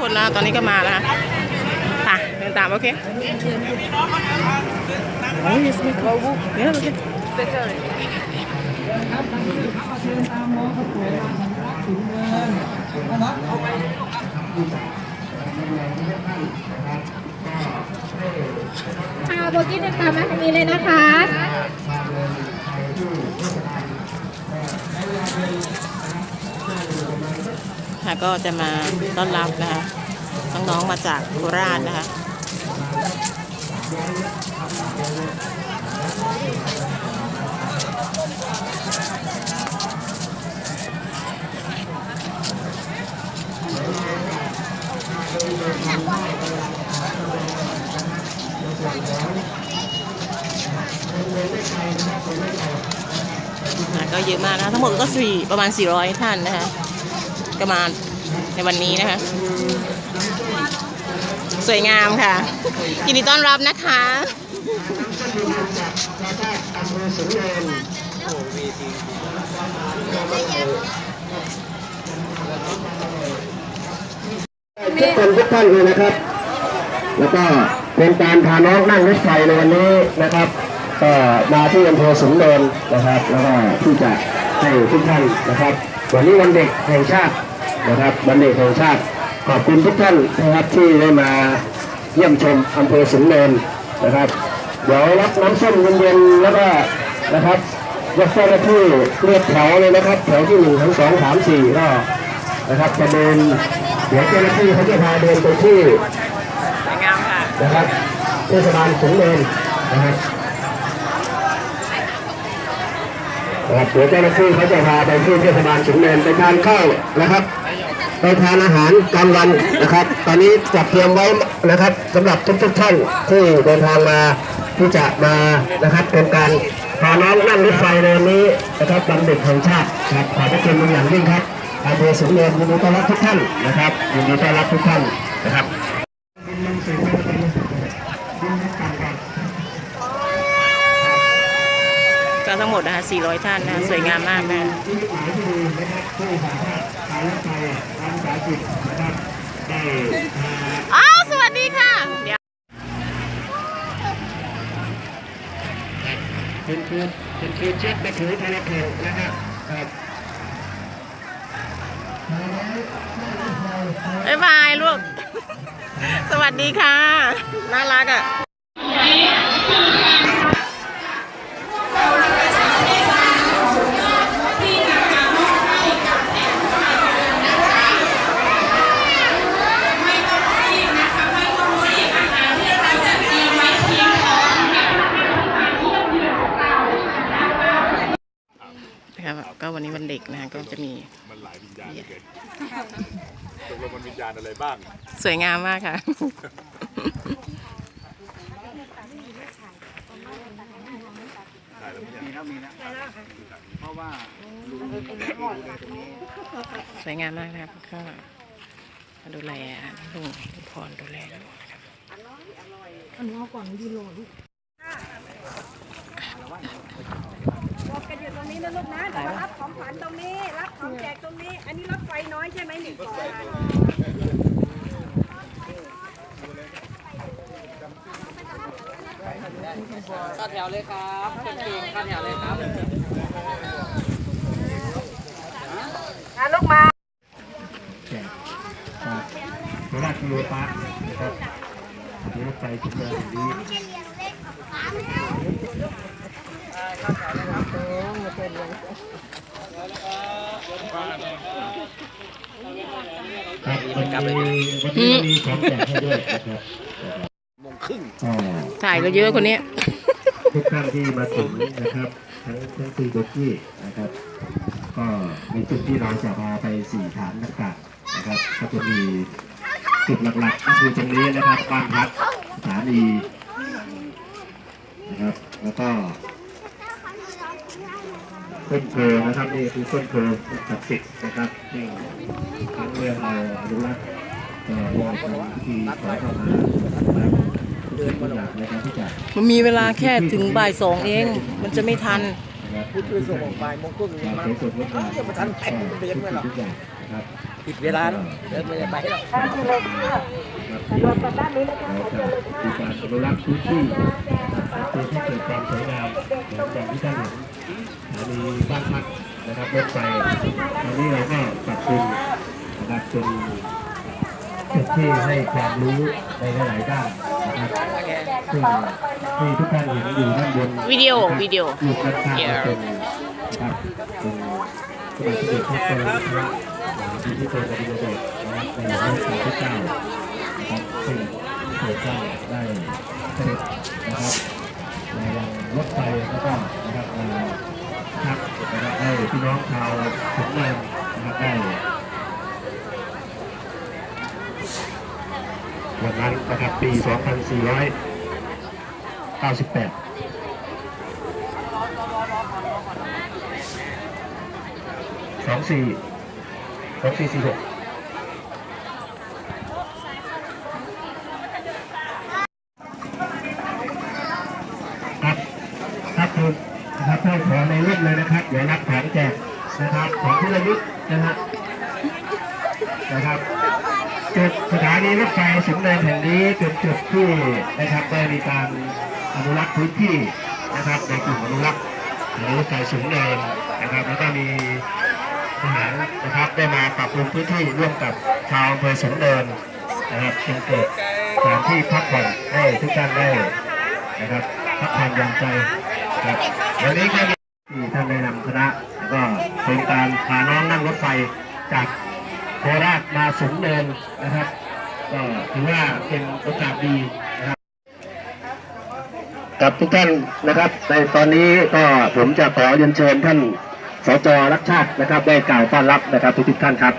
คนแล้วตอนนี้ก็มาแล้วค่ะค่ะเดินตามโอเคโอ้ยสมิธเราบุกเนี่ยโอเคโบกี้เดินตามมาทางนี้เลยนะคะค่ะก็จะมาต้อนรับนะคะน้องๆมาจากโคราชนะคะก็เยอะมากนะทั้งหมดก็ประมาณ400ท่านนะคะก็มาในวันนี้นะคะสวยงามค่ะยินดีต้อนรับนะคะทุกท่านเลยนะครับแล้วก็เป็นการพาน้องนั่งรถไฟในวันนี้นะครับก็มาที่อำเภอสูงเนินนะครับแล้วก็ที่จะให้ทุกท่านนะครับวันนี้วันเด็กแห่งชาตินะครับวันเด็กแห่งชาติขอบคุณทุกท่านนะครับที่ได้มาเยี่ยมชมอำเภอสูงเนินนะครับเดี๋ยวรับน้ำส้มเย็นๆแล้วก็นะครับยกเจ้าหน้าที่เรียกแถวเลยนะครับแถวที่1 2 3 4ก็นะครับจะเดินเดี๋ยวเจ้าหน้าที่เขาจะพาเดินไปที่สวยงามค่ะนะครับเทศบาลสูงเนินนะครับเดี๋ยวเจ้าหน้าที่เขาจะพาไปที่เทศบาลสูงเนินไปทานข้าวนะครับไปทานอาหารกลางวันนะครับตอนนี้จัดเตรียมไว้นะครับสำหรับทุกท่านที่เดินทางมาที่จะมานะครับเป็นการพาน้องนั่งรถไฟในวันนี้นะครับวันเด็กแห่งชาติครับขอบพระคุณเป็นอย่างยิ่งครับอำเภอสูงเนินยินดีต้อนรับทุกท่านนะครับยินดีต้อนรับทุกท่านนะครับก็ทั้งหมดนะคะ400ท่านนะคะสวยงามมากนะอ้าวสวัสดีค่ะเดี๋ยวเป็นคือเช็คไปถือธนาคารนะครับบ๊ายบายลูกสวัสดีค่ะน่ารักอ่ะก็วันนี้วันเด็กนะก็จะมีมันหลายวิญญาณเลยตกลงมันวิญญาณอะไรบ้างสวยงามมากค่ะเพราะว่าสวยงามมากนะครับก็ดูแลลุงพรดูแลนะครับอันนี้เอาก่อนดีโลลูกบอกกันอยู่ตรงนี้นะลูกนะเดี๋ยวมารับของขวัญตรงนี้รับของแจกตรงนี้อันนี้รถไฟน้อยใช่ไหมหนึ่งก่อนเข้าแถวเลยครับเก่งๆเข้าแถวเลยครับลูกมาโคราชกิโลปะนะครับรถไฟชุมเนินดีครับวันนี้มีของแจกให้ด้วยนะครับถ่ายก็เยอะคนนี้ทุกท่านที่มาถึงนะครับทั้ง4โบกี้นะครับก็มีจุดที่เราจะพาไป4ฐานอากาศนะครับก็จะมีจุดหลักๆก็คือตรงนี้นะครับบ้านพักสถานีนะครับแล้วก็ต้นโพนะครับนี่คือต้นโพศักดิ์สิทธิ์นะครับที่ทั้งเรื่องเราอนุรักษ์วงการที่ขอเข้ามาเดินมาหลักในการที่จะมันมีเวลาแค่ถึงบ่าย2เองมันจะไม่ทันพูดคือส่งออกไปมงกุฎมาเดี๋ยวมาทันแผ่นเป็นยังไงหรอ นะครับ ผิดเวลาแล้วเดินไม่ได้ไปหรอก เราจะมีการอนุรักษ์พื้นที่พื้นที่เกิดความสวยงามอย่างที่ท่านเห็นสถานีบ้านพักนะครับรถไฟตอนนี้เราก็ปรับปรุงนะครับเป็นจุดที่ให้ความรู้ในหลายๆด้านนะครับซึ่งที่ทุกท่านเห็นอยู่ด้านบน วิดีโอวิดีโอ ลูกนักข่าวเป็นนะครับเป็นสมเด็จพระบรมราชินีนาถบดินทร์นะครับในหลวงรัชกาลที่ 9นะครับซึ่งพระเจ้าได้เสด็จนะครับในรถไฟแล้วก็นะครับทักนะครับให้พี่น้องชาวสุนทรนะครับได้วันนั้นนะครับปี 2498 2446ครับครับคุณนะครับให้ขอในรุ่นเลยนะครับเดี๋ยวรับของแจกนะครับของที่ระลึกนะครับจุดสถานีรถไฟสูงเนินแห่งนี้เป็นจุดที่นะครับได้มีการอนุรักษ์พื้นที่นะครับในกลุ่มอนุรักษ์รถไฟสูงเนินนะครับแล้วก็มีทหารนะครับได้มาปรับปรุงพื้นที่ร่วมกับชาวอำเภอสูงเนินนะครับจึงเกิดสถานที่พักผ่อนให้ทุกท่านได้นะครับพักผ่อนหย่อนใจครับวันนี้ก็มีท่านได้นำคณะแล้วก็โครงการพาน้องนั่งรถไฟจากโคราชมาสูงเนินนะครับก็ถือว่าเป็นโอกาสดีนะครับกับทุกท่านนะครับในตอนนี้ก็ผมจะขอเรียนเชิญท่านสจ.รักชาตินะครับได้กล่าวต้อนรับนะครับทุกท่านครับ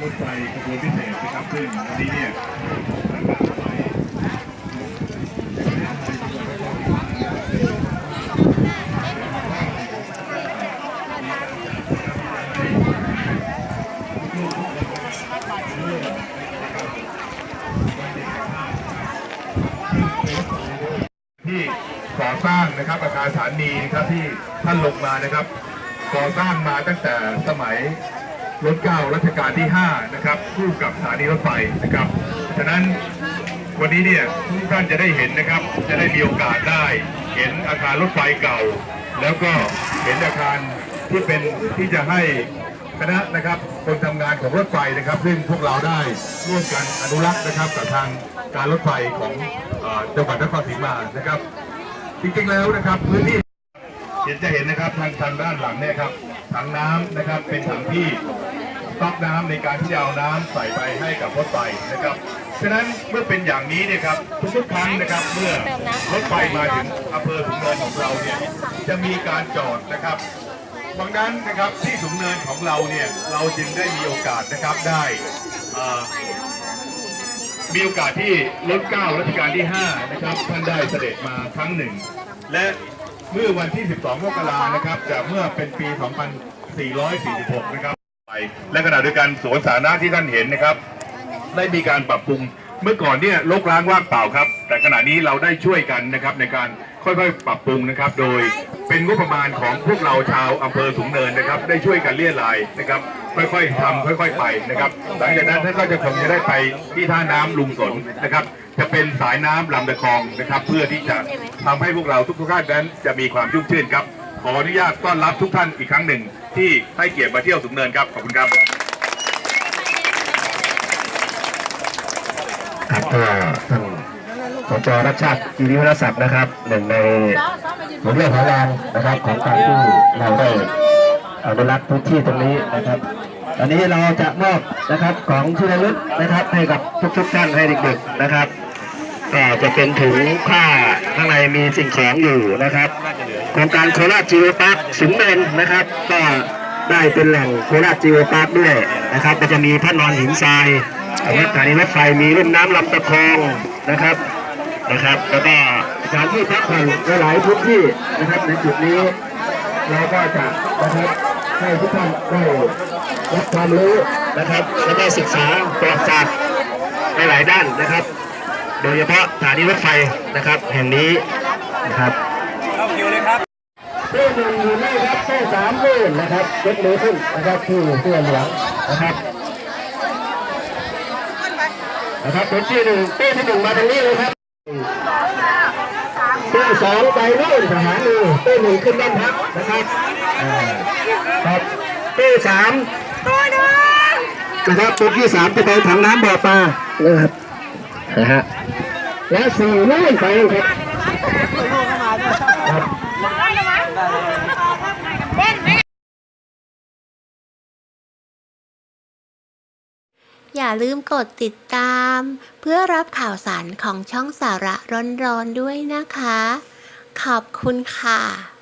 รถไฟขบวนพิเศษนะครับซึ่งวันนี้เนี่ยที่ก่อสร้างนะครับอาคารสถานีนะครับที่ท่านลงมานะครับก่อสร้างมาตั้งแต่สมัยรถเก้ารัชกาลที่ 5นะครับคู่กับสถานีรถไฟนะครับฉะนั้นวันนี้เนี่ยทุกท่านจะได้เห็นนะครับจะได้มีโอกาสได้เห็นอาคารรถไฟเก่าแล้วก็เห็นอาคารที่เป็นที่จะให้คณะนะครับคนทำงานของรถไฟนะครับซึ่งพวกเราได้ร่วมกันอนุรักษ์นะครับกับทางการรถไฟของจังหวัดนครศรีมานะครับจริงๆแล้วนะครับพื้นที่จะเห็นนะครับทางด้านหลังเนี่ยครับถังน้ำนะครับเป็นถังที่สต๊อกน้ำในการที่จะเอาน้ำใส่ไปให้กับรถไฟนะครับฉะนั้นเมื่อเป็นอย่างนี้เนี่ยครับทุกๆครั้งนะครับเมื่อรถไฟมาถึงอำเภอสูงเนินของเราเนี่ยจะมีการจอดนะครับดังนั้นนะครับที่สูงเนินของเราเนี่ยเราจึงได้มีโอกาสนะครับได้มีโอกาสที่รถเก้ารัชกาลที่ 5นะครับท่านได้เสด็จมาครั้งหนึ่งและเมื่อวันที่ 12 มกรานะครับจากเมื่อเป็นปี 2446 นะครับไปและขณะเดียวกันสวนสาธารณะที่ท่านเห็นนะครับได้มีการปรับปรุงเมื่อก่อนเนี่ยรกร้างว่างเปล่าครับแต่ขณะนี้เราได้ช่วยกันนะครับในการค่อยๆปรับปรุงนะครับโดยเป็นงบประมาณของพวกเราชาวอำเภอสูงเนินนะครับได้ช่วยกันเลี่ยรายนะครับค่อยๆทำค่อยๆไปนะครับหลังจากนั้นท่านก็จะคงจะได้ไปที่ท่าน้ำลุงสนนะครับจะเป็นสายน้ำลำตะคองนะครับเพื่อที่จะทำให้พวกเราทุกท่านนั้นจะมีความชุ่มชื่นครับขออนุญาตต้อนรับทุกท่านอีกครั้งหนึ่งที่ให้เกียรติมาเที่ยวสูงเนินครับขอบคุณครับครับก็ท่านสจ.รัชชาติกิริวัฒนศักดิ์นะครับหนึ่งในหัวเรี่ยวหัวแรงนะครับของการที่เราได้อนุรักษ์พื้นที่ตรงนี้นะครับตอนนี้เราจะมอบนะครับของที่ระลึกนะครับให้กับทุกท่านให้เด็กๆนะครับก็จะเป็นถุงผ้าข้างในมีสิ่งของอยู่นะครับโครงการโคราชจิโอพาร์คสูงเนินนะครับก็ได้เป็นแหล่งโคราชจิโอพาร์คด้วยนะครับก็จะมีพระนอนหินทรายสถานีรถไฟมีรุ่มน้ำลำตะคองนะครับแล้วก็สถานที่พักผ่อนหลายพื้นที่นะครับในจุดนี้เราก็จะนะครับให้ทุกท่านได้รับความรู้นะครับและได้ศึกษาประวัติศาสตร์ในหลายด้านนะครับโดยเฉพาะสถานีรถไฟนะครับแห่งนี้นะครับ เต้หนึ่งอยู่นี่ครับเต้สามลื่นนะครับยกมือขึ้นนะครับที่เสื้อเหลืองนะครับเป็นที่หนึ่งเต้ที่หนึ่งมาตรงนี้เลยครับเต้สองไปนู่นทหารนี่เต้หนึ่งขึ้นด้านพักนะครับครับเต้สามนะครับตัวที่สามจะไปถังน้ำบ่อปลานะครับนะฮะและสี่นู่นไปครับ อย่าลืมกดติดตามเพื่อรับข่าวสารของช่องสาระร้อนๆด้วยนะคะ ขอบคุณค่ะ